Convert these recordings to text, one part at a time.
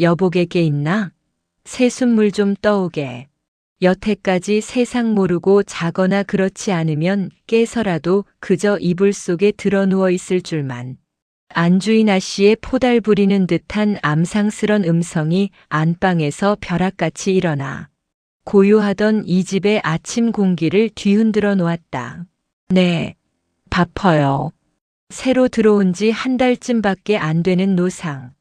여복에 게 있나? 새순물 좀 떠오게. 여태까지 세상 모르고 자거나 그렇지 않으면 깨서라도 그저 이불 속에 드러누워 있을 줄만. 안주인 아씨의 포달 부리는 듯한 암상스런 음성이 안방에서 벼락같이 일어나 고요하던 이 집의 아침 공기를 뒤흔들어 놓았다. 네, 바빠요. 새로 들어온 지 한 달쯤밖에 안 되는 노상.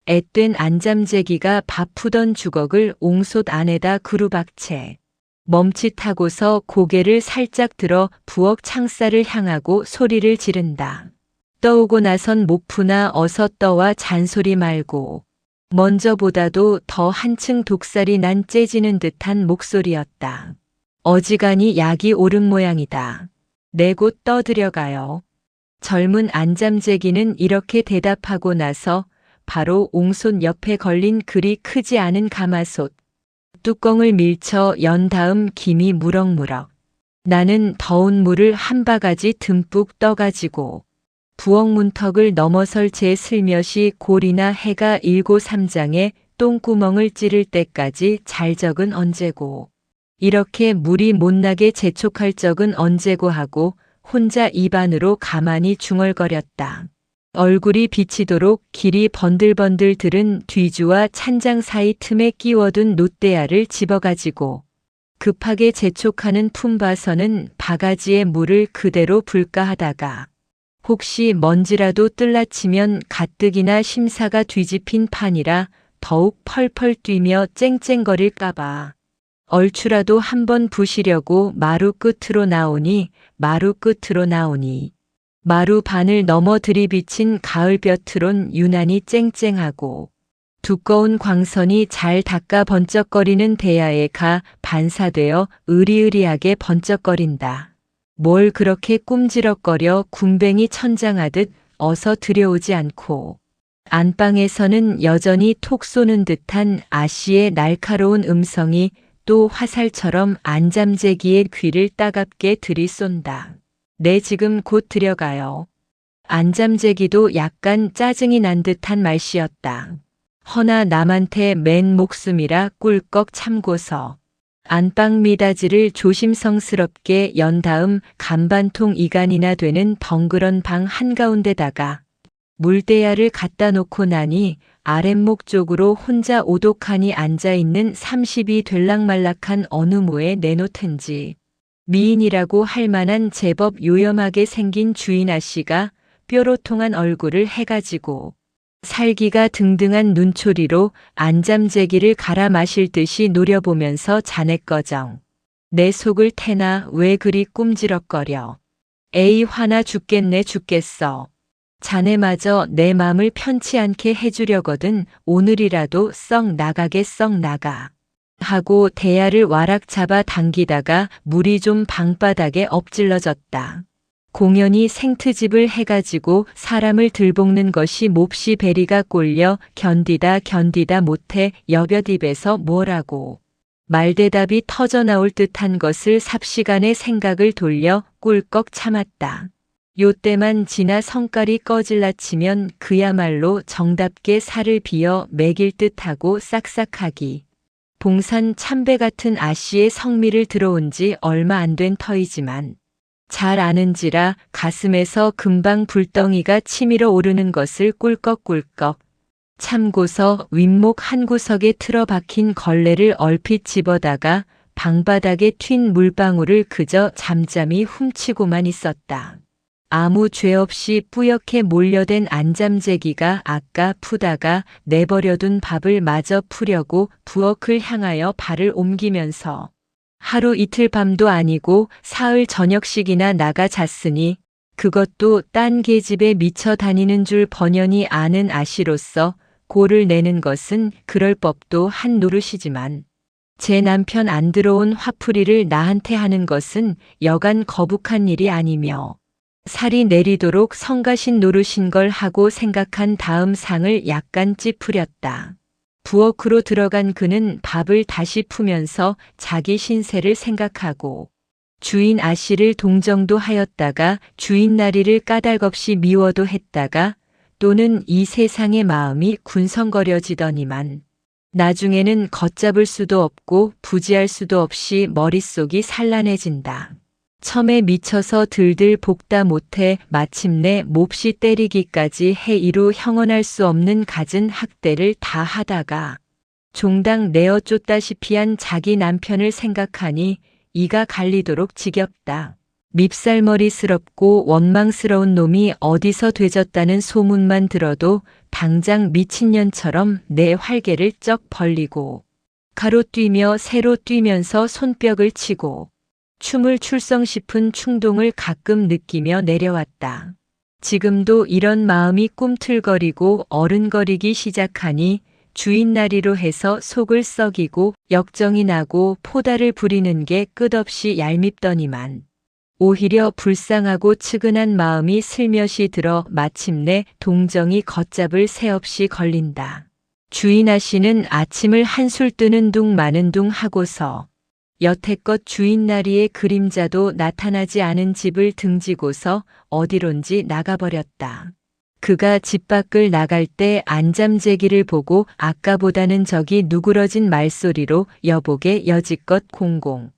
앳된 안잠재기가 밥 푸던 주걱을 옹솥 안에다 그루박채 멈칫하고서 고개를 살짝 들어 부엌 창살을 향하고 소리를 지른다. 떠오고 나선 목푸나 어서 떠와 잔소리 말고. 먼저보다도 더 한층 독살이 난 째지는 듯한 목소리였다. 어지간히 약이 오른 모양이다. 내 곧 떠들여가요. 젊은 안잠재기는 이렇게 대답하고 나서 바로 옹솥 옆에 걸린 그리 크지 않은 가마솥 뚜껑을 밀쳐 연 다음 김이 무럭무럭. 나는 더운 물을 한 바가지 듬뿍 떠가지고 부엌 문턱을 넘어설 제 슬며시 골이나 해가 일고 삼장에 똥구멍을 찌를 때까지 잘 적은 언제고 이렇게 물이 못나게 재촉할 적은 언제고 하고 혼자 입안으로 가만히 중얼거렸다. 얼굴이 비치도록 길이 번들번들 들은 뒤주와 찬장 사이 틈에 끼워둔 놋대야를 집어가지고 급하게 재촉하는 품바서는 바가지에 물을 그대로 불까 하다가 혹시 먼지라도 뜰라치면 가뜩이나 심사가 뒤집힌 판이라 더욱 펄펄 뛰며 쨍쨍거릴까봐 얼추라도 한번 부시려고 마루 끝으로 나오니 마루 반을 넘어 들이비친 가을볕으론 유난히 쨍쨍하고 두꺼운 광선이 잘 닦아 번쩍거리는 대야에 가 반사되어 으리으리하게 번쩍거린다. 뭘 그렇게 꿈지럭거려 군뱅이 천장하듯 어서 들여오지 않고. 안방에서는 여전히 톡 쏘는 듯한 아씨의 날카로운 음성이 또 화살처럼 안잠재기의 귀를 따갑게 들이쏜다. 네, 지금 곧 들여가요. 안잠재기도 약간 짜증이 난 듯한 말씨였다. 허나 남한테 맨 목숨이라 꿀꺽 참고서 안방 미닫이를 조심성스럽게 연 다음 간반통 이간이나 되는 덩그런 방 한가운데다가 물대야를 갖다 놓고 나니 아랫목 쪽으로 혼자 오독하니 앉아있는 30이 될락말락한 어느 모에 내놓든지 미인이라고 할 만한 제법 요염하게 생긴 주인 아씨가 뾰로통한 얼굴을 해가지고 살기가 등등한 눈초리로 안잠재기를 갈아 마실 듯이 노려보면서 자네꺼정. 내 속을 태나 왜 그리 꿈지럭거려. 에이 화나 죽겠네 죽겠어. 자네마저 내 맘을 편치 않게 해주려거든 오늘이라도 썩 나가게 썩 나가. 하고 대야를 와락 잡아 당기다가 물이 좀 방바닥에 엎질러졌다. 공연히 생트집을 해가지고 사람을 들볶는 것이 몹시 베리가 꼴려 견디다 못해 여볕 입에서 뭐라고. 말대답이 터져나올 듯한 것을 삽시간에 생각을 돌려 꿀꺽 참았다. 요때만 지나 성깔이 꺼질라 치면 그야말로 정답게 살을 비어 먹일 듯하고 싹싹하기. 봉산 참배 같은 아씨의 성미를 들어온 지 얼마 안 된 터이지만 잘 아는지라 가슴에서 금방 불덩이가 치밀어 오르는 것을 꿀꺽꿀꺽 참고서 윗목 한 구석에 틀어박힌 걸레를 얼핏 집어다가 방바닥에 튄 물방울을 그저 잠잠히 훔치고만 있었다. 아무 죄 없이 뿌옇게 몰려댄 안잠재기가 아까 푸다가 내버려둔 밥을 마저 푸려고 부엌을 향하여 발을 옮기면서 하루 이틀 밤도 아니고 사흘 저녁씩이나 나가 잤으니 그것도 딴 계집에 미쳐 다니는 줄 번연히 아는 아씨로서 고를 내는 것은 그럴 법도 한 노릇이지만 제 남편 안 들어온 화풀이를 나한테 하는 것은 여간 거북한 일이 아니며 살이 내리도록 성가신 노릇인 걸 하고 생각한 다음 상을 약간 찌푸렸다. 부엌으로 들어간 그는 밥을 다시 푸면서 자기 신세를 생각하고 주인 아씨를 동정도 하였다가 주인 나리를 까닭없이 미워도 했다가 또는 이 세상의 마음이 군성거려지더니만 나중에는 걷잡을 수도 없고 부지할 수도 없이 머릿속이 산란해진다. 첨에 미쳐서 들들 볶다 못해 마침내 몹시 때리기까지 해 이루 형언할 수 없는 갖은 학대를 다 하다가 종당 내어 쫓다시피 한 자기 남편을 생각하니 이가 갈리도록 지겹다. 밉살머리스럽고 원망스러운 놈이 어디서 되졌다는 소문만 들어도 당장 미친년처럼 내 활개를 쩍 벌리고 가로 뛰며 세로 뛰면서 손뼉을 치고 춤을 출성 싶은 충동을 가끔 느끼며 내려왔다. 지금도 이런 마음이 꿈틀거리고 어른거리기 시작하니 주인날이로 해서 속을 썩이고 역정이 나고 포달을 부리는 게 끝없이 얄밉더니만 오히려 불쌍하고 측은한 마음이 슬며시 들어 마침내 동정이 걷잡을 새 없이 걸린다. 주인 아씨는 아침을 한술 뜨는 둥 마는 둥 하고서 여태껏 주인나리의 그림자도 나타나지 않은 집을 등지고서 어디론지 나가버렸다. 그가 집 밖을 나갈 때 안잠재기를 보고 아까보다는 저기 누그러진 말소리로 여보게 여지껏 공공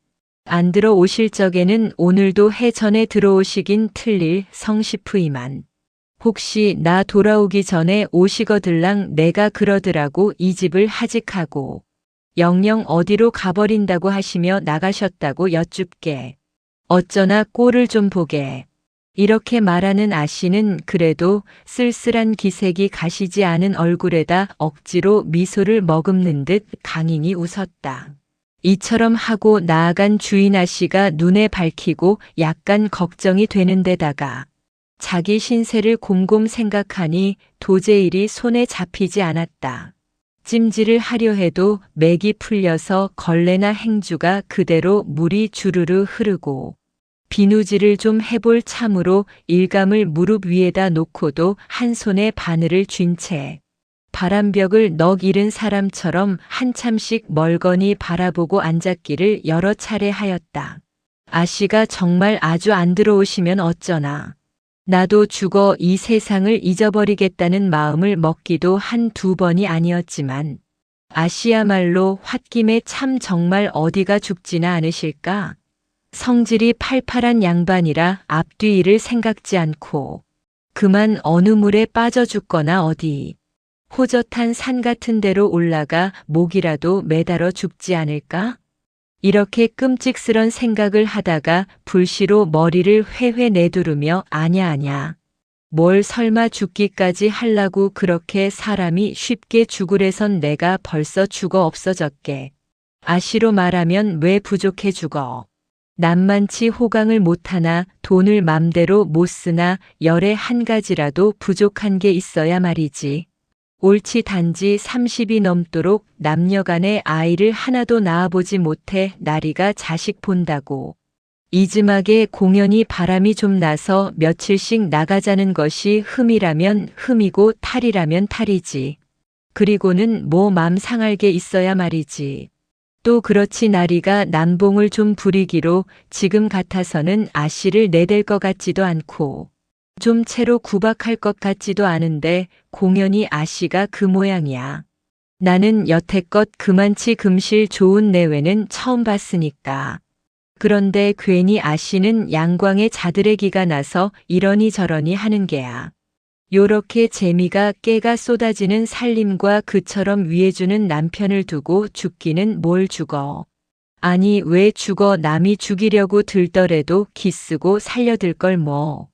안 들어오실 적에는 오늘도 해전에 들어오시긴 틀릴 성시프이만 혹시 나 돌아오기 전에 오시거들랑 내가 그러더라고 이 집을 하직하고 영영 어디로 가버린다고 하시며 나가셨다고 여쭙게 어쩌나 꼴을 좀 보게. 이렇게 말하는 아씨는 그래도 쓸쓸한 기색이 가시지 않은 얼굴에다 억지로 미소를 머금는 듯 강인히 웃었다. 이처럼 하고 나아간 주인 아씨가 눈에 밝히고 약간 걱정이 되는 데다가 자기 신세를 곰곰 생각하니 도제일이 손에 잡히지 않았다. 찜질을 하려 해도 맥이 풀려서 걸레나 행주가 그대로 물이 주르르 흐르고 비누질을 좀 해볼 참으로 일감을 무릎 위에다 놓고도 한 손에 바늘을 쥔 채 바람벽을 넋 잃은 사람처럼 한참씩 멀거니 바라보고 앉았기를 여러 차례 하였다. 아씨가 정말 아주 안 들어오시면 어쩌나. 나도 죽어 이 세상을 잊어버리겠다는 마음을 먹기도 한두 번이 아니었지만 아씨야말로 홧김에 참 정말 어디가 죽지나 않으실까? 성질이 팔팔한 양반이라 앞뒤 일을 생각지 않고 그만 어느 물에 빠져 죽거나 어디 호젓한 산 같은 데로 올라가 목이라도 매달아 죽지 않을까? 이렇게 끔찍스런 생각을 하다가 불시로 머리를 회회 내두르며 아냐 뭘 설마 죽기까지 할라고 그렇게 사람이 쉽게 죽으래선 내가 벌써 죽어 없어졌게. 아씨로 말하면 왜 부족해 죽어. 남만치 호강을 못하나 돈을 맘대로 못 쓰나 열에 한 가지라도 부족한 게 있어야 말이지. 옳지 단지 30이 넘도록 남녀간에 아이를 하나도 낳아보지 못해 나리가 자식 본다고. 이즈막에 공연히 바람이 좀 나서 며칠씩 나가자는 것이 흠이라면 흠이고 탈이라면 탈이지. 그리고는 뭐 맘 상할 게 있어야 말이지. 또 그렇지 나리가 남봉을 좀 부리기로 지금 같아서는 아씨를 내댈 것 같지도 않고 좀 채로 구박할 것 같지도 않은데 공연히 아씨가 그 모양이야. 나는 여태껏 그만치 금실 좋은 내외는 처음 봤으니까. 그런데 괜히 아씨는 양광에 자드레기가 나서 이러니 저러니 하는 게야. 요렇게 재미가 깨가 쏟아지는 살림과 그처럼 위해주는 남편을 두고 죽기는 뭘 죽어. 아니 왜 죽어 남이 죽이려고 들더라도 기쓰고 살려들 걸 뭐.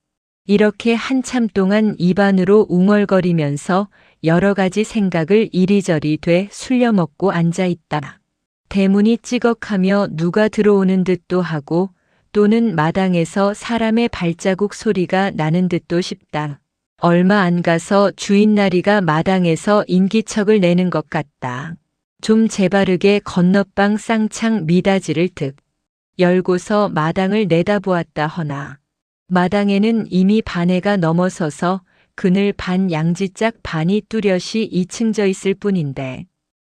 이렇게 한참 동안 입안으로 웅얼거리면서 여러 가지 생각을 이리저리 돼 술려먹고 앉아있다. 대문이 찌걱하며 누가 들어오는 듯도 하고 또는 마당에서 사람의 발자국 소리가 나는 듯도 싶다. 얼마 안 가서 주인나리가 마당에서 인기척을 내는 것 같다. 좀 재바르게 건너방 쌍창 미닫이를 득 열고서 마당을 내다보았다 허나 마당에는 이미 반해가 넘어서서 그늘 반 양지짝 반이 뚜렷이 이층져 있을 뿐인데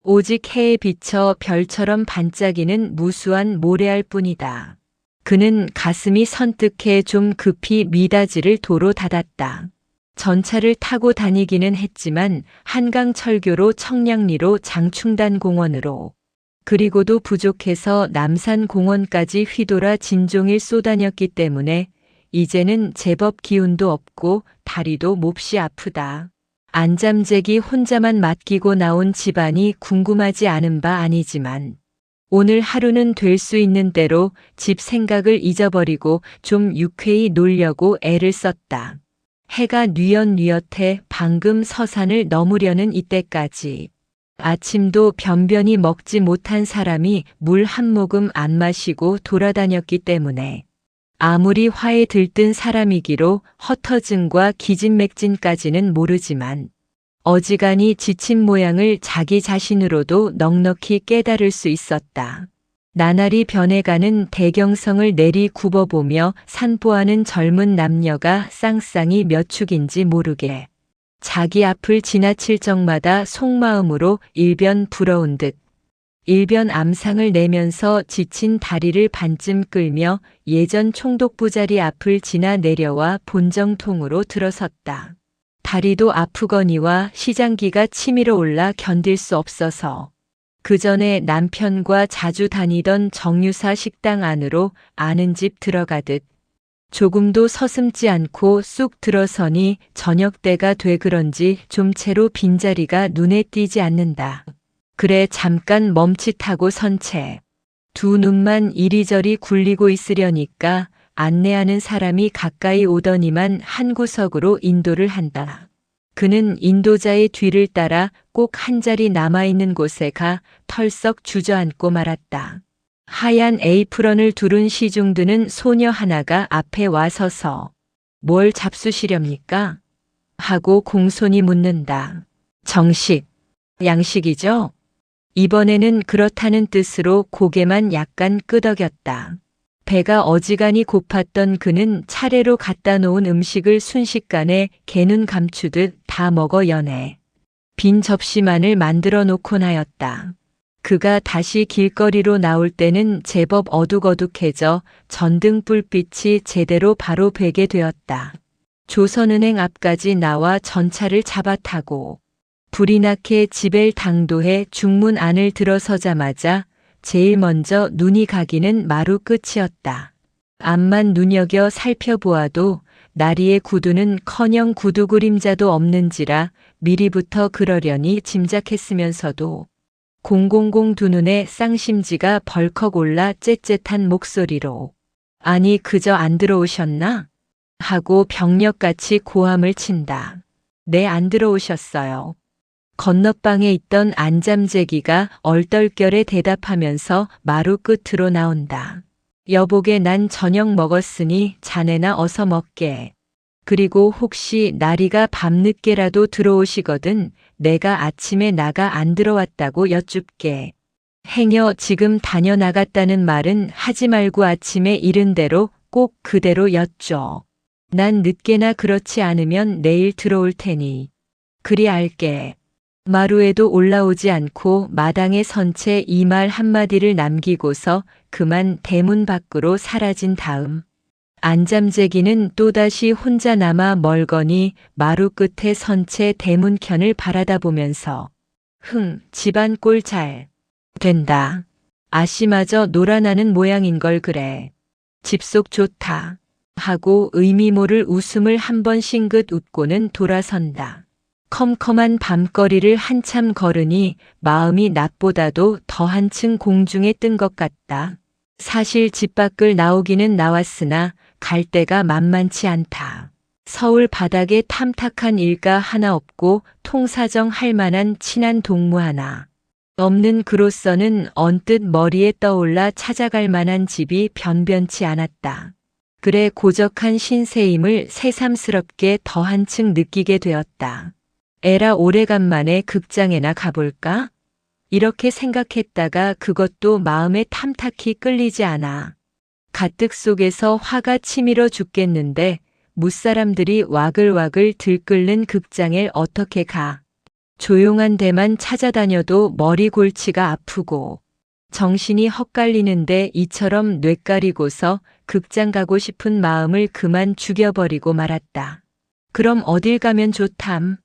오직 해에 비쳐 별처럼 반짝이는 무수한 모래알 뿐이다. 그는 가슴이 선뜩해 좀 급히 미닫이를 도로 닫았다. 전차를 타고 다니기는 했지만 한강철교로 청량리로 장충단 공원으로 그리고도 부족해서 남산공원까지 휘돌아 진종일 쏘다녔기 때문에 이제는 제법 기운도 없고 다리도 몹시 아프다. 안잠재기 혼자만 맡기고 나온 집안이 궁금하지 않은 바 아니지만 오늘 하루는 될 수 있는 대로 집 생각을 잊어버리고 좀 유쾌히 놀려고 애를 썼다. 해가 뉘엿뉘엿해 방금 서산을 넘으려는 이때까지 아침도 변변히 먹지 못한 사람이 물 한 모금 안 마시고 돌아다녔기 때문에 아무리 화에 들뜬 사람이기로 헛터증과 기진맥진까지는 모르지만 어지간히 지친 모양을 자기 자신으로도 넉넉히 깨달을 수 있었다. 나날이 변해가는 대경성을 내리 굽어보며 산보하는 젊은 남녀가 쌍쌍이 몇 축인지 모르게 자기 앞을 지나칠 적마다 속마음으로 일변 부러운 듯 일변 암상을 내면서 지친 다리를 반쯤 끌며 예전 총독부 자리 앞을 지나 내려와 본정통으로 들어섰다. 다리도 아프거니와 시장기가 치밀어 올라 견딜 수 없어서 그 전에 남편과 자주 다니던 정유사 식당 안으로 아는 집 들어가듯 조금도 서슴지 않고 쑥 들어서니 저녁때가 돼 그런지 좀채로 빈자리가 눈에 띄지 않는다. 그래 잠깐 멈칫하고 선 채 두 눈만 이리저리 굴리고 있으려니까 안내하는 사람이 가까이 오더니만 한 구석으로 인도를 한다. 그는 인도자의 뒤를 따라 꼭 한 자리 남아있는 곳에 가 털썩 주저앉고 말았다. 하얀 에이프런을 두른 시중드는 소녀 하나가 앞에 와 서서 뭘 잡수시렵니까? 하고 공손히 묻는다. 정식, 양식이죠? 이번에는 그렇다는 뜻으로 고개만 약간 끄덕였다. 배가 어지간히 고팠던 그는 차례로 갖다 놓은 음식을 순식간에 개눈 감추듯 다 먹어 연해 빈 접시만을 만들어 놓곤 하였다. 그가 다시 길거리로 나올 때는 제법 어둑어둑해져 전등 불빛이 제대로 바로 배게 되었다. 조선은행 앞까지 나와 전차를 잡아타고 불이 나게 집을 당도해 중문 안을 들어서자마자 제일 먼저 눈이 가기는 마루 끝이었다. 앞만 눈여겨 살펴보아도 나리의 구두는커녕 구두 그림자도 없는지라 미리부터 그러려니 짐작했으면서도 000 두 눈에 쌍심지가 벌컥 올라 째째한 목소리로 아니 그저 안 들어오셨나? 하고 병력같이 고함을 친다. 네, 안 들어오셨어요. 건너방에 있던 안잠재기가 얼떨결에 대답하면서 마루 끝으로 나온다. 여보게 난 저녁 먹었으니 자네나 어서 먹게. 그리고 혹시 나리가 밤늦게라도 들어오시거든 내가 아침에 나가 안 들어왔다고 여쭙게. 행여 지금 다녀나갔다는 말은 하지 말고 아침에 이른 대로 꼭 그대로 여쭈어. 난 늦게나 그렇지 않으면 내일 들어올 테니. 그리 알게. 마루에도 올라오지 않고 마당에 선 채 이 말 한마디를 남기고서 그만 대문 밖으로 사라진 다음 안잠재기는 또다시 혼자 남아 멀거니 마루 끝에 선 채 대문켠을 바라다보면서 집안 꼴 잘 된다. 아씨마저 놀아나는 모양인걸 그래. 집속 좋다. 하고 의미 모를 웃음을 한번 싱긋 웃고는 돌아선다. 컴컴한 밤거리를 한참 걸으니 마음이 낮보다도 더 한층 공중에 뜬 것 같다. 사실 집 밖을 나오기는 나왔으나 갈 데가 만만치 않다. 서울 바닥에 탐탁한 일가 하나 없고 통사정 할 만한 친한 동무 하나 없는 그로서는 언뜻 머리에 떠올라 찾아갈 만한 집이 변변치 않았다. 그래 고적한 신세임을 새삼스럽게 더 한층 느끼게 되었다. 에라 오래간만에 극장에나 가볼까? 이렇게 생각했다가 그것도 마음에 탐탁히 끌리지 않아. 가뜩 속에서 화가 치밀어 죽겠는데 무사람들이 와글와글 들끓는 극장에 어떻게 가. 조용한 데만 찾아다녀도 머리 골치가 아프고 정신이 헛갈리는데 이처럼 뇌까리고서 극장 가고 싶은 마음을 그만 죽여버리고 말았다. 그럼 어딜 가면 좋담?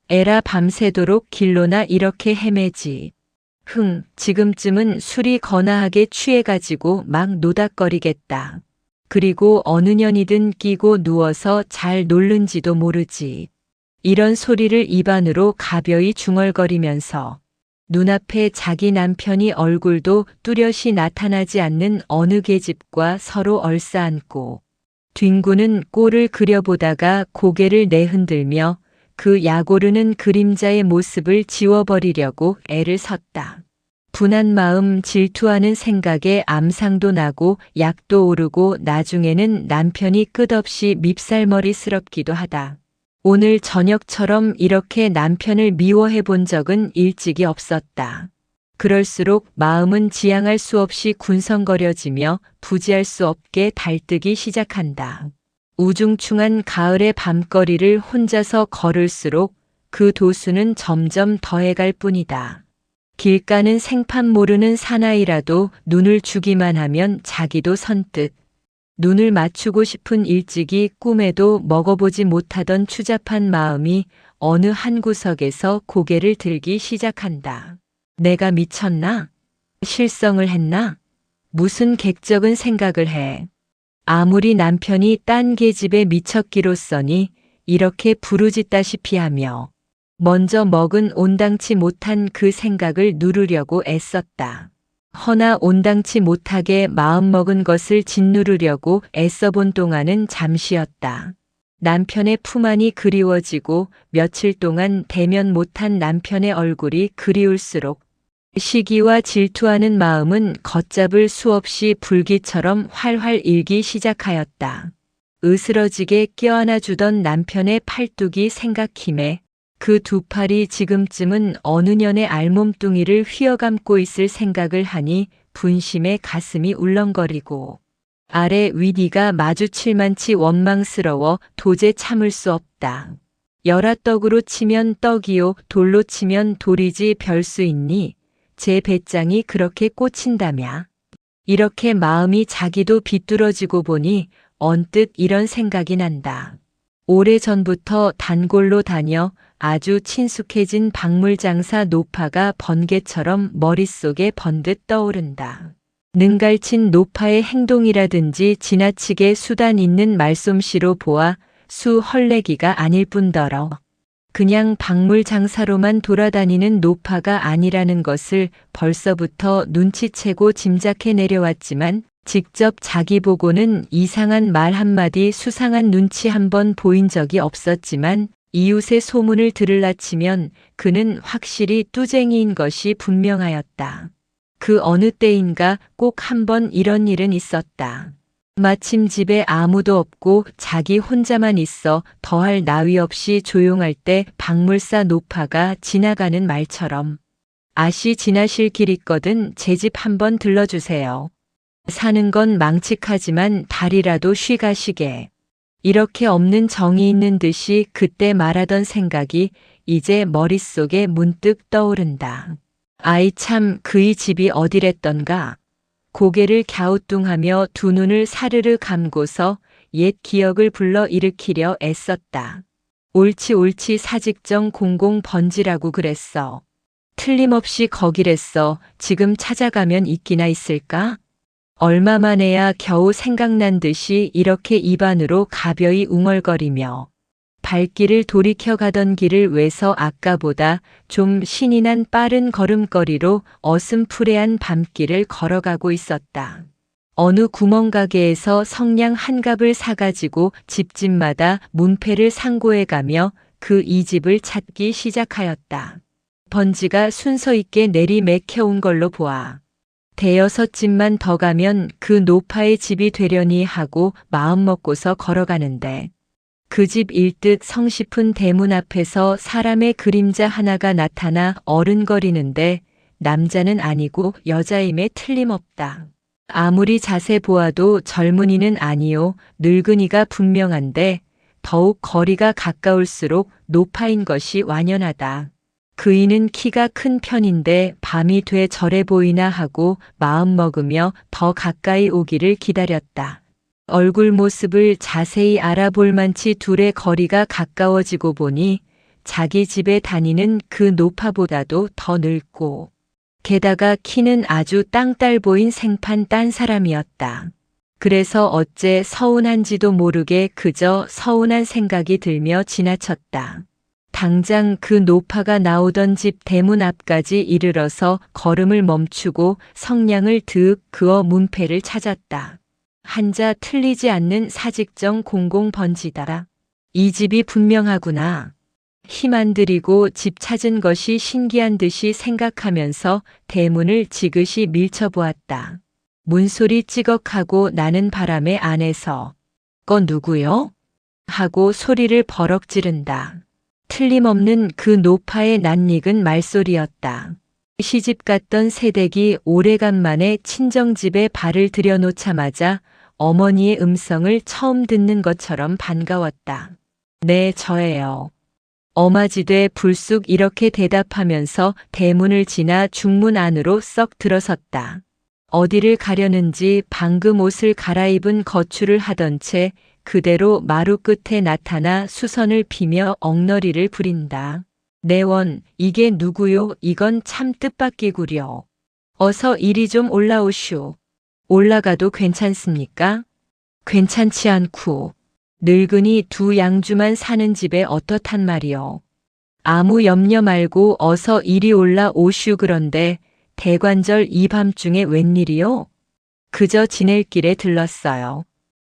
에라 밤새도록 길로나 이렇게 헤매지. 지금쯤은 술이 거나하게 취해가지고 막 노닥거리겠다. 그리고 어느 년이든 끼고 누워서 잘 놀는지도 모르지. 이런 소리를 입안으로 가벼이 중얼거리면서 눈앞에 자기 남편이 얼굴도 뚜렷이 나타나지 않는 어느 계집과 서로 얼싸안고 뒹구는 꼴을 그려보다가 고개를 내흔들며 그 약오르는 그림자의 모습을 지워버리려고 애를 섰다. 분한 마음, 질투하는 생각에 암상도 나고 약도 오르고 나중에는 남편이 끝없이 밉살머리스럽기도 하다. 오늘 저녁처럼 이렇게 남편을 미워해 본 적은 일찍이 없었다. 그럴수록 마음은 지양할 수 없이 군성거려지며 부지할 수 없게 달뜨기 시작한다. 우중충한 가을의 밤거리를 혼자서 걸을수록 그 도수는 점점 더해갈 뿐이다. 길가는 생판 모르는 사나이라도 눈을 주기만 하면 자기도 선뜻 눈을 맞추고 싶은 일찍이 꿈에도 먹어보지 못하던 추잡한 마음이 어느 한 구석에서 고개를 들기 시작한다. 내가 미쳤나? 실성을 했나? 무슨 객적은 생각을 해. 아무리 남편이 딴 계집에 미쳤기로써니 이렇게 부르짖다시피 하며 먼저 먹은 온당치 못한 그 생각을 누르려고 애썼다. 허나 온당치 못하게 마음먹은 것을 짓누르려고 애써본 동안은 잠시였다. 남편의 품 안이 그리워지고 며칠 동안 대면 못한 남편의 얼굴이 그리울수록 시기와 질투하는 마음은 걷잡을 수 없이 불기처럼 활활 일기 시작하였다. 으스러지게 껴안아 주던 남편의 팔뚝이 생각힘에 그 두 팔이 지금쯤은 어느 년의 알몸뚱이를 휘어감고 있을 생각을 하니 분심에 가슴이 울렁거리고 아래 위디가 마주칠 만치 원망스러워 도제 참을 수 없다. 열화떡으로 치면 떡이요 돌로 치면 돌이지 별 수 있니? 제 배짱이 그렇게 꽂힌다며. 이렇게 마음이 자기도 비뚤어지고 보니 언뜻 이런 생각이 난다. 오래전부터 단골로 다녀 아주 친숙해진 박물장사 노파가 번개처럼 머릿속에 번듯 떠오른다. 능갈친 노파의 행동이라든지 지나치게 수단 있는 말솜씨로 보아 수 헐레기가 아닐 뿐더러 그냥 박물장사로만 돌아다니는 노파가 아니라는 것을 벌써부터 눈치채고 짐작해 내려왔지만 직접 자기 보고는 이상한 말 한마디 수상한 눈치 한번 보인 적이 없었지만 이웃의 소문을 들을라 치면 그는 확실히 뚜쟁이인 것이 분명하였다. 그 어느 때인가 꼭 한번 이런 일은 있었다. 마침 집에 아무도 없고 자기 혼자만 있어 더할 나위 없이 조용할 때 박물사 노파가 지나가는 말처럼 아씨 지나실 길 있거든 제 집 한번 들러주세요. 사는 건 망측하지만 달이라도 쉬가시게. 이렇게 없는 정이 있는 듯이 그때 말하던 생각이 이제 머릿속에 문득 떠오른다. 아이 참 그의 집이 어디랬던가. 고개를 갸우뚱하며 두 눈을 사르르 감고서 옛 기억을 불러 일으키려 애썼다. 옳지 사직정 공공 번지라고 그랬어. 틀림없이 거기랬어. 지금 찾아가면 있기나 있을까? 얼마 만에야 겨우 생각난 듯이 이렇게 입안으로 가벼이 웅얼거리며 발길을 돌이켜 가던 길을 외서 아까보다 좀 신이 난 빠른 걸음걸이로 어슴푸레한 밤길을 걸어가고 있었다. 어느 구멍가게에서 성냥 한 갑을 사가지고 집집마다 문패를 상고해가며 그 이 집을 찾기 시작하였다. 번지가 순서 있게 내리맥혀온 걸로 보아 대여섯 집만 더 가면 그 노파의 집이 되려니 하고 마음먹고서 걸어가는데 그 집 일뜻 성싶은 대문 앞에서 사람의 그림자 하나가 나타나 어른거리는데 남자는 아니고 여자임에 틀림없다. 아무리 자세 보아도 젊은이는 아니요 늙은이가 분명한데 더욱 거리가 가까울수록 노파인 것이 완연하다. 그이는 키가 큰 편인데 밤이 돼 저래 보이나 하고 마음먹으며 더 가까이 오기를 기다렸다. 얼굴 모습을 자세히 알아볼 만치 둘의 거리가 가까워지고 보니 자기 집에 다니는 그 노파보다도 더 늙고 게다가 키는 아주 땅딸 보인 생판 딴 사람이었다. 그래서 어째 서운한지도 모르게 그저 서운한 생각이 들며 지나쳤다. 당장 그 노파가 나오던 집 대문 앞까지 이르러서 걸음을 멈추고 성냥을 득 그어 문패를 찾았다. 한자 틀리지 않는 사직정 공공번지다. 이 집이 분명하구나. 힘 안 들이고 집 찾은 것이 신기한 듯이 생각하면서 대문을 지그시 밀쳐보았다. 문소리 찌걱하고 나는 바람에 안에서 누구요? 하고 소리를 버럭 지른다. 틀림없는 그 노파의 낯익은 말소리였다. 시집 갔던 새댁이 오래간만에 친정집에 발을 들여놓자마자 어머니의 음성을 처음 듣는 것처럼 반가웠다. 네, 저예요. 어마지되 불쑥 이렇게 대답하면서 대문을 지나 중문 안으로 썩 들어섰다. 어디를 가려는지 방금 옷을 갈아입은 거출을 하던 채 그대로 마루 끝에 나타나 수선을 피며 엉너리를 부린다. 내원, 이게 누구요? 이건 참 뜻밖이구려. 어서 이리 좀 올라오슈. 올라가도 괜찮습니까? 괜찮지 않고. 늙은이 두 양주만 사는 집에 어떻단 말이요. 아무 염려 말고 어서 이리 올라오슈. 그런데 대관절 이 밤중에 웬일이요? 그저 지낼 길에 들렀어요.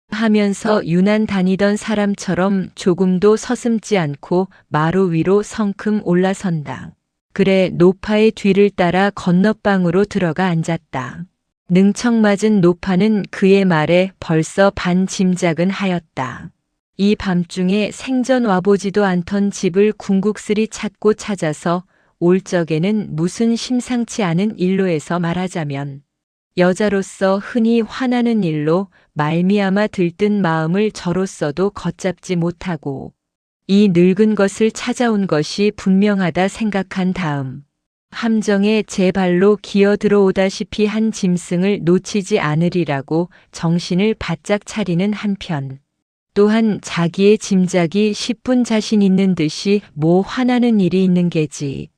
하면서 유난 다니던 사람처럼 조금도 서슴지 않고 마루 위로 성큼 올라선다. 그래 노파의 뒤를 따라 건너방으로 들어가 앉았다. 능청맞은 노파는 그의 말에 벌써 반 짐작은 하였다. 이 밤중에 생전 와보지도 않던 집을 궁극스리 찾고 찾아서 올 적에는 무슨 심상치 않은 일로 해서 말하자면 여자로서 흔히 화나는 일로 말미암아 들뜬 마음을 저로서도 걷잡지 못하고 이 늙은 것을 찾아온 것이 분명하다 생각한 다음 함정에 제 발로 기어 들어오다시피 한 짐승을 놓치지 않으리라고 정신을 바짝 차리는 한편 또한 자기의 짐작이 10분 자신 있는 듯이 뭐 화나는 일이 있는 게지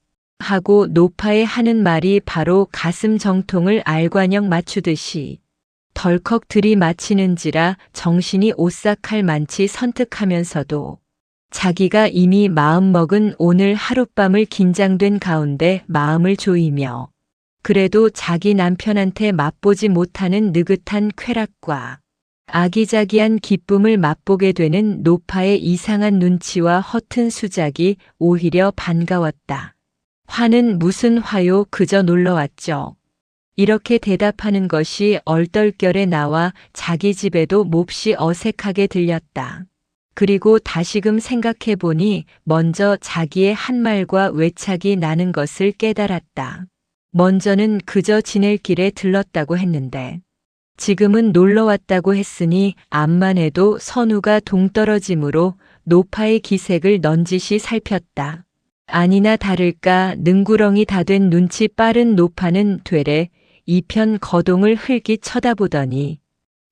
하고 노파의 하는 말이 바로 가슴 정통을 알관역 맞추듯이 덜컥 들이마치는지라 정신이 오싹할 만치 선뜩하면서도 자기가 이미 마음먹은 오늘 하룻밤을 긴장된 가운데 마음을 조이며 그래도 자기 남편한테 맛보지 못하는 느긋한 쾌락과 아기자기한 기쁨을 맛보게 되는 노파의 이상한 눈치와 허튼 수작이 오히려 반가웠다. 화는 무슨 화요? 그저 놀러왔죠. 이렇게 대답하는 것이 얼떨결에 나와 자기 집에도 몹시 어색하게 들렸다. 그리고 다시금 생각해보니 먼저 자기의 한 말과 외착이 나는 것을 깨달았다. 먼저는 그저 지낼 길에 들렀다고 했는데 지금은 놀러왔다고 했으니 암만 해도 선우가 동떨어지므로 노파의 기색을 넌지시 살폈다. 아니나 다를까 능구렁이 다 된 눈치 빠른 노파는 되레 이편 거동을 흘깃 쳐다보더니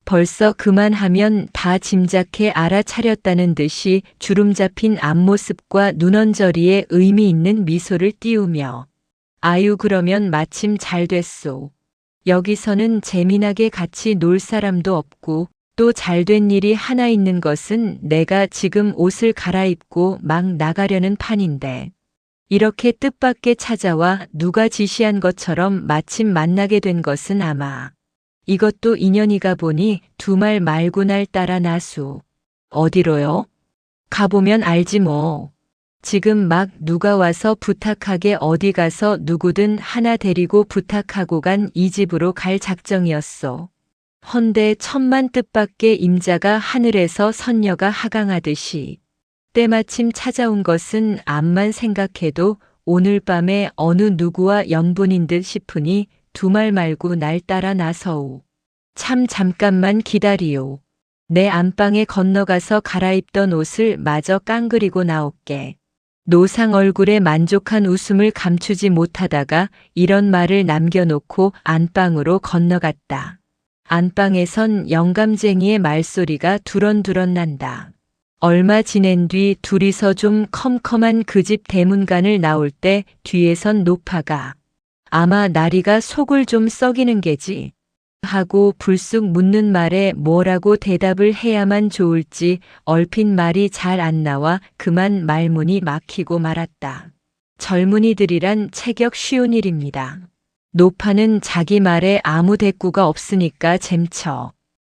벌써 그만하면 다 짐작해 알아차렸다는 듯이 주름 잡힌 앞모습과 눈언저리에 의미 있는 미소를 띄우며 아유 그러면 마침 잘 됐소. 여기서는 재미나게 같이 놀 사람도 없고 또 잘된 일이 하나 있는 것은 내가 지금 옷을 갈아입고 막 나가려는 판인데 이렇게 뜻밖의 찾아와 누가 지시한 것처럼 마침 만나게 된 것은 아마 이것도 인연이가 보니 두 말 말고 날 따라 나수. 어디로요? 가보면 알지 뭐. 지금 막 누가 와서 부탁하게 어디 가서 누구든 하나 데리고 부탁하고 간 이 집으로 갈 작정이었소. 헌데 천만 뜻밖의 임자가 하늘에서 선녀가 하강하듯이 때마침 찾아온 것은 암만 생각해도 오늘 밤에 어느 누구와 연분인 듯 싶으니 두 말 말고 날 따라 나서오. 참 잠깐만 기다리오. 내 안방에 건너가서 갈아입던 옷을 마저 깡그리고 나올게. 노상 얼굴에 만족한 웃음을 감추지 못하다가 이런 말을 남겨놓고 안방으로 건너갔다. 안방에선 영감쟁이의 말소리가 두런두런 난다. 얼마 지낸 뒤 둘이서 좀 컴컴한 그 집 대문간을 나올 때 뒤에선 노파가 아마 나리가 속을 좀 썩이는 게지 하고 불쑥 묻는 말에 뭐라고 대답을 해야만 좋을지 얼핏 말이 잘 안 나와 그만 말문이 막히고 말았다. 젊은이들이란 체격 쉬운 일입니다. 노파는 자기 말에 아무 대꾸가 없으니까 잼쳐.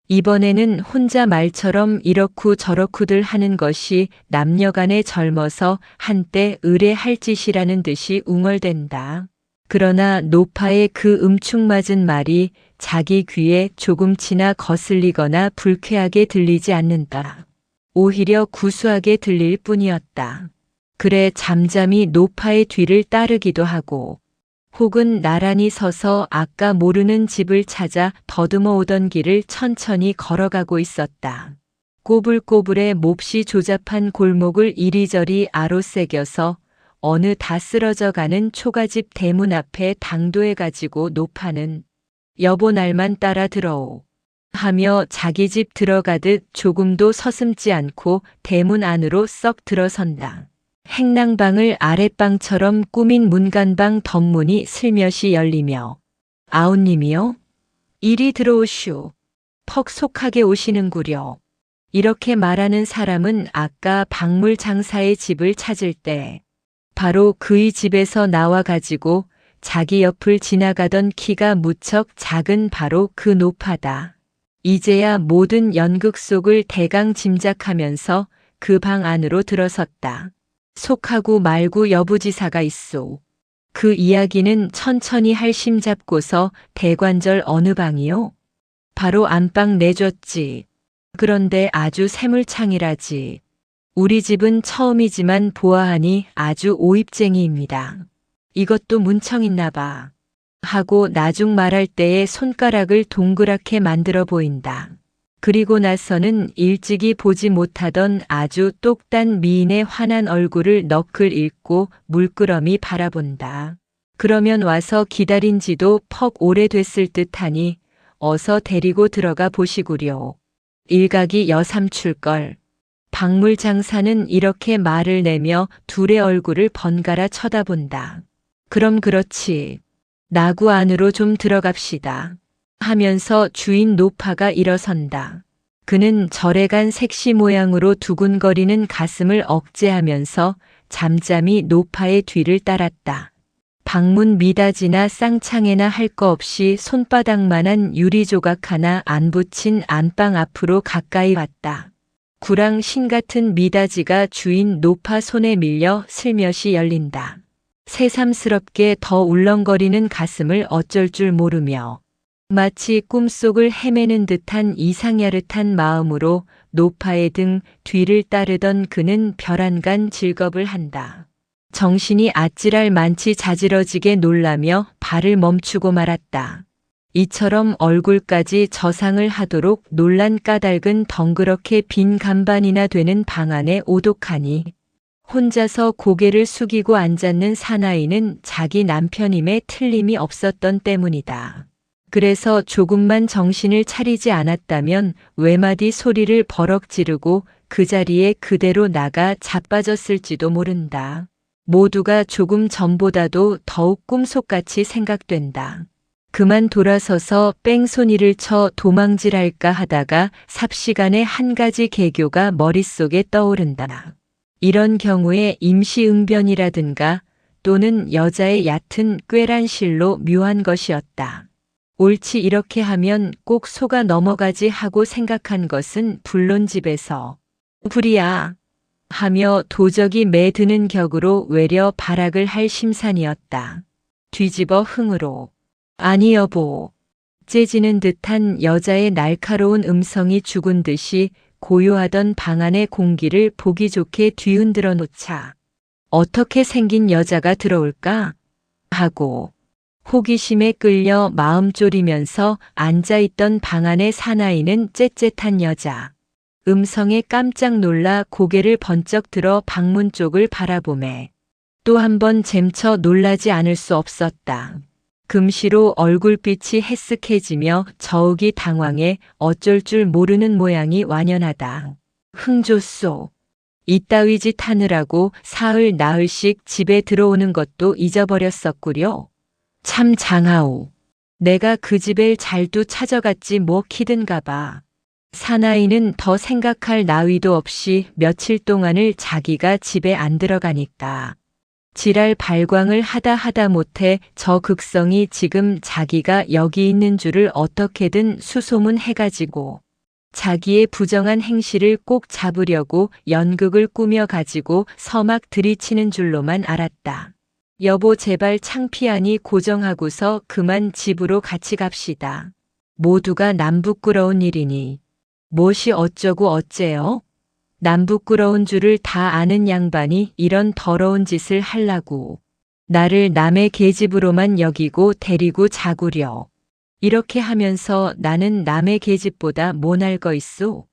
이번에는 혼자 말처럼 이렇고 저렇고들 하는 것이 남녀간에 젊어서 한때 의뢰할 짓이라는 듯이 웅얼댄다. 그러나 노파의 그 음축맞은 말이 자기 귀에 조금치나 거슬리거나 불쾌하게 들리지 않는다. 오히려 구수하게 들릴 뿐이었다. 그래 잠잠히 노파의 뒤를 따르기도 하고 혹은 나란히 서서 아까 모르는 집을 찾아 더듬어 오던 길을 천천히 걸어가고 있었다. 꼬불꼬불의 몹시 조잡한 골목을 이리저리 아로새겨서 어느 다 쓰러져가는 초가집 대문 앞에 당도해가지고 노파는 여보 날만 따라 들어오 하며 자기 집 들어가듯 조금도 서슴지 않고 대문 안으로 썩 들어선다. 행랑방을 아랫방처럼 꾸민 문간방 덧문이 슬며시 열리며 아우님이요? 이리 들어오시오. 퍽 속하게 오시는구려. 이렇게 말하는 사람은 아까 박물 장사의 집을 찾을 때 바로 그의 집에서 나와 가지고 자기 옆을 지나가던 키가 무척 작은 바로 그 노파다. 이제야 모든 연극 속을 대강 짐작하면서 그 방 안으로 들어섰다. 속하고 말고 여부지사가 있소. 그 이야기는 천천히 할 심 잡고서 대관절 어느 방이요? 바로 안방 내줬지. 그런데 아주 새물창이라지. 우리 집은 처음이지만 보아하니 아주 오입쟁이입니다. 이것도 문청 있나 봐. 하고 나중 말할 때에 손가락을 동그랗게 만들어 보인다. 그리고 나서는 일찍이 보지 못하던 아주 똑단 미인의 환한 얼굴을 너클 읽고 물끄러미 바라본다. 그러면 와서 기다린 지도 퍽 오래됐을 듯하니 어서 데리고 들어가 보시구려. 일각이 여삼출걸. 박물 장사는 이렇게 말을 내며 둘의 얼굴을 번갈아 쳐다본다. 그럼 그렇지. 나구 안으로 좀 들어갑시다. 하면서 주인 노파가 일어선다. 그는 절에간 색시 모양으로 두근거리는 가슴을 억제하면서 잠잠히 노파의 뒤를 따랐다. 방문 미닫이나 쌍창에나 할 거 없이 손바닥만한 유리 조각 하나 안 붙인 안방 앞으로 가까이 왔다. 구랑 신 같은 미닫이가 주인 노파 손에 밀려 슬며시 열린다. 새삼스럽게 더 울렁거리는 가슴을 어쩔 줄 모르며 마치 꿈속을 헤매는 듯한 이상야릇한 마음으로 노파의 등 뒤를 따르던 그는 별안간 즐겁을 한다. 정신이 아찔할 만치 자지러지게 놀라며 발을 멈추고 말았다. 이처럼 얼굴까지 저상을 하도록 놀란 까닭은 덩그렇게 빈 간반이나 되는 방 안에 오독하니 혼자서 고개를 숙이고 앉았는 사나이는 자기 남편임에 틀림이 없었던 때문이다. 그래서 조금만 정신을 차리지 않았다면 외마디 소리를 버럭 지르고 그 자리에 그대로 나가 자빠졌을지도 모른다. 모두가 조금 전보다도 더욱 꿈속같이 생각된다. 그만 돌아서서 뺑소니를 쳐 도망질할까 하다가 삽시간에 한 가지 개교가 머릿속에 떠오른다. 이런 경우에 임시응변이라든가 또는 여자의 얕은 꾀란 실로 묘한 것이었다. 옳지 이렇게 하면 꼭 속아 넘어가지 하고 생각한 것은 불론 집에서 불이야 하며 도적이 매드는 격으로 외려 발악을 할 심산이었다. 뒤집어 흥으로 아니 여보 째지는 듯한 여자의 날카로운 음성이 죽은 듯이 고요하던 방 안의 공기를 보기 좋게 뒤흔들어 놓자 어떻게 생긴 여자가 들어올까 하고 호기심에 끌려 마음 졸이면서 앉아있던 방 안의 사나이는 째째한 여자. 음성에 깜짝 놀라 고개를 번쩍 들어 방문 쪽을 바라보매 또 한 번 잼쳐 놀라지 않을 수 없었다. 금시로 얼굴빛이 해쓱해지며 저욱이 당황해 어쩔 줄 모르는 모양이 완연하다. 흥조소. 이따위 짓 하느라고 사흘 나흘씩 집에 들어오는 것도 잊어버렸었구려. 참 장하오. 내가 그 집을 잘도 찾아갔지 뭐 키든가 봐. 사나이는 더 생각할 나위도 없이 며칠 동안을 자기가 집에 안 들어가니까. 지랄 발광을 하다 못해 저 극성이 지금 자기가 여기 있는 줄을 어떻게든 수소문해가지고 자기의 부정한 행실을 꼭 잡으려고 연극을 꾸며가지고 서막 들이치는 줄로만 알았다. 여보 제발 창피하니 고정하고서 그만 집으로 같이 갑시다. 모두가 남 부끄러운 일이니. 무엇이 어쩌고 어째요? 남 부끄러운 줄을 다 아는 양반이 이런 더러운 짓을 하려고. 나를 남의 계집으로만 여기고 데리고 자구려. 이렇게 하면서 나는 남의 계집보다 못할 거 있소.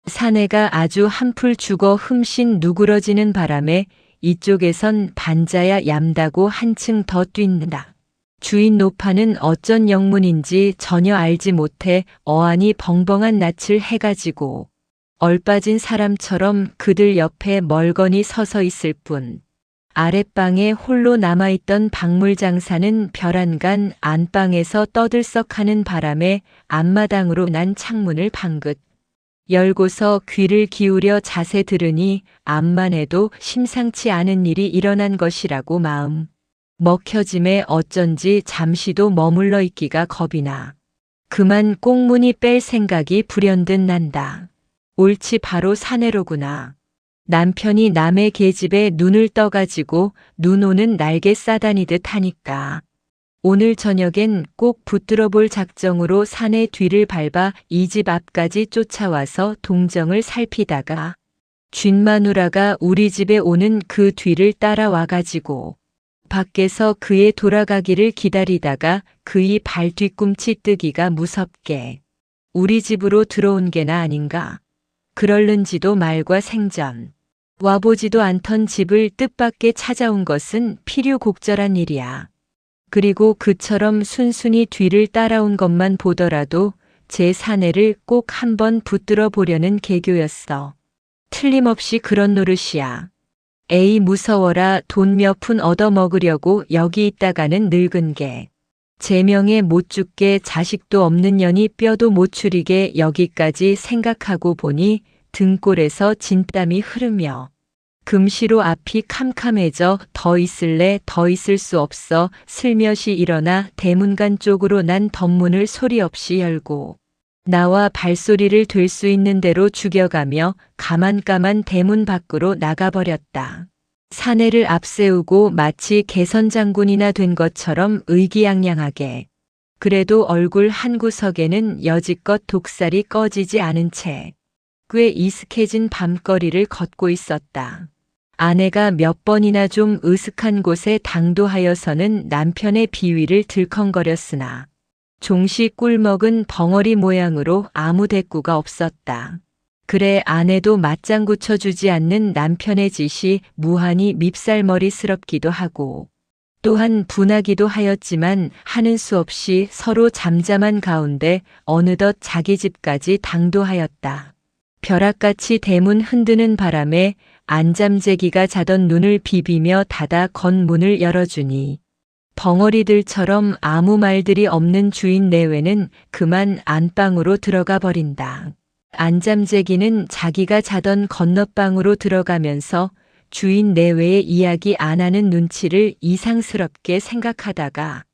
사내가 아주 한풀 죽어 흠씬 누그러지는 바람에 이쪽에선 반자야 얌다고 한층 더 뛰는다. 주인 노파는 어쩐 영문인지 전혀 알지 못해 어안이 벙벙한 낯을 해가지고 얼빠진 사람처럼 그들 옆에 멀거니 서서 있을 뿐. 아랫방에 홀로 남아있던 박물장사는 벼란간 안방에서 떠들썩하는 바람에 앞마당으로 난 창문을 방긋 열고서 귀를 기울여 자세 들으니 암만 해도 심상치 않은 일이 일어난 것이라고 마음 먹혀짐에 어쩐지 잠시도 머물러 있기가 겁이 나. 그만 꽁무니 뺄 생각이 불현듯 난다. 옳지 바로 사내로구나. 남편이 남의 계집에 눈을 떠가지고 눈 오는 날개 싸다니듯 하니까. 오늘 저녁엔 꼭 붙들어 볼 작정으로 사내 뒤를 밟아 이 집 앞까지 쫓아와서 동정을 살피다가 쥔마누라가 우리 집에 오는 그 뒤를 따라와가지고 밖에서 그의 돌아가기를 기다리다가 그의 발 뒤꿈치 뜨기가 무섭게 우리 집으로 들어온 게나 아닌가. 그럴는지도 말과 생전. 와보지도 않던 집을 뜻밖에 찾아온 것은 필요곡절한 일이야. 그리고 그처럼 순순히 뒤를 따라온 것만 보더라도 제 사내를 꼭 한번 붙들어 보려는 계교였어. 틀림없이 그런 노릇이야. 에이 무서워라 돈 몇 푼 얻어먹으려고 여기 있다가는 늙은 게. 제명에 못 죽게 자식도 없는 년이 뼈도 못 추리게 여기까지 생각하고 보니 등골에서 진땀이 흐르며 금시로 앞이 캄캄해져 더 있을래 더 있을 수 없어 슬며시 일어나 대문간 쪽으로 난 덧문을 소리 없이 열고 나와 발소리를 될 수 있는 대로 죽여가며 가만가만 대문 밖으로 나가버렸다. 사내를 앞세우고 마치 개선장군이나 된 것처럼 의기양양하게. 그래도 얼굴 한 구석에는 여지껏 독살이 꺼지지 않은 채 꽤 이슥해진 밤거리를 걷고 있었다. 아내가 몇 번이나 좀 으슥한 곳에 당도하여서는 남편의 비위를 들컹거렸으나 종시 꿀먹은 벙어리 모양으로 아무 대꾸가 없었다. 그래 아내도 맞장구 쳐주지 않는 남편의 짓이 무한히 밉살머리스럽기도 하고 또한 분하기도 하였지만 하는 수 없이 서로 잠잠한 가운데 어느덧 자기 집까지 당도하였다. 벼락같이 대문 흔드는 바람에 안잠재기가 자던 눈을 비비며 닫아 건 문을 열어주니 벙어리들처럼 아무 말들이 없는 주인 내외는 그만 안방으로 들어가 버린다. 안잠재기는 자기가 자던 건너방으로 들어가면서 주인 내외의 이야기 안 하는 눈치를 이상스럽게 생각하다가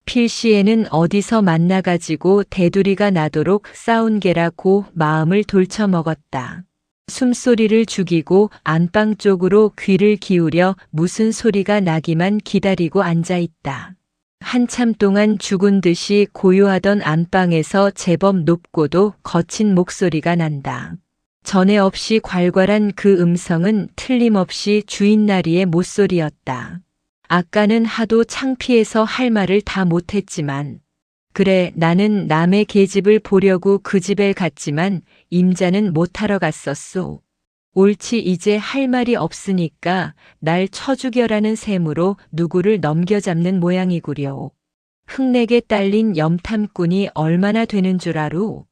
필시에는 어디서 만나가지고 대두리가 나도록 싸운 게라고 마음을 돌쳐먹었다. 숨소리를 죽이고 안방 쪽으로 귀를 기울여 무슨 소리가 나기만 기다리고 앉아있다. 한참 동안 죽은 듯이 고요하던 안방에서 제법 높고도 거친 목소리가 난다. 전에 없이 괄괄한 그 음성은 틀림없이 주인나리의 못소리였다. 아까는 하도 창피해서 할 말을 다 못했지만 그래 나는 남의 계집을 보려고 그 집에 갔지만 임자는 못하러 갔었소. 옳지 이제 할 말이 없으니까 날 쳐죽여라는 셈으로 누구를 넘겨잡는 모양이구려. 흙내게 딸린 염탐꾼이 얼마나 되는 줄 아루?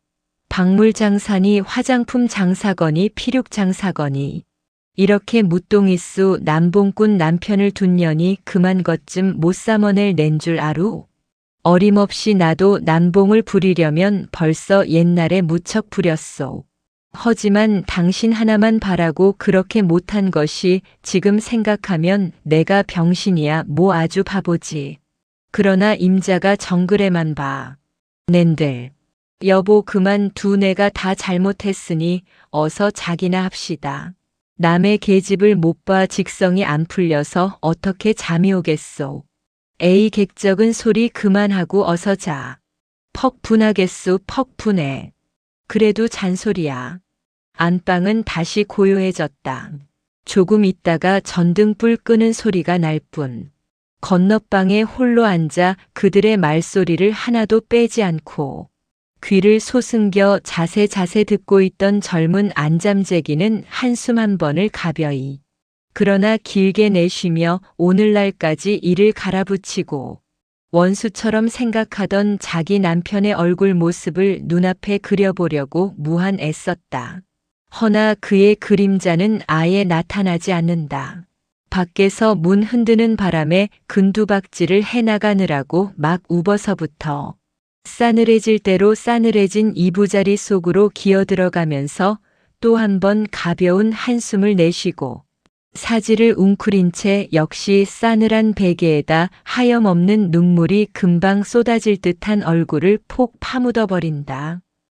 박물 장사니 화장품 장사거니 피륙 장사거니 이렇게 무똥이수 남봉꾼 남편을 둔 년이 그만 것 좀 못 삼아낼 낸 줄 아루? 어림없이 나도 남봉을 부리려면 벌써 옛날에 무척 부렸소. 하지만 당신 하나만 바라고 그렇게 못한 것이 지금 생각하면 내가 병신이야 뭐 아주 바보지. 그러나 임자가 정글에만 봐. 낸들. 여보 그만 두 내가 다 잘못했으니 어서 자기나 합시다. 남의 계집을 못 봐 직성이 안 풀려서 어떻게 잠이 오겠소. 에이 객적은 소리 그만하고 어서 자. 퍽 분하겠소 퍽 분해. 그래도 잔소리야. 안방은 다시 고요해졌다. 조금 있다가 전등불 끄는 소리가 날 뿐. 건너방에 홀로 앉아 그들의 말소리를 하나도 빼지 않고 귀를 소승겨 자세 듣고 있던 젊은 안잠재기는 한숨 한 번을 가벼이 그러나 길게 내쉬며 오늘날까지 이를 갈아붙이고 원수처럼 생각하던 자기 남편의 얼굴 모습을 눈앞에 그려보려고 무한 애썼다. 허나 그의 그림자는 아예 나타나지 않는다. 밖에서 문 흔드는 바람에 근두박질을 해나가느라고 막 우버서부터 싸늘해질 대로 싸늘해진 이부자리 속으로 기어들어가면서 또 한 번 가벼운 한숨을 내쉬고 사지를 웅크린 채 역시 싸늘한 베개에다 하염없는 눈물이 금방 쏟아질 듯한 얼굴을 폭 파묻어버린다.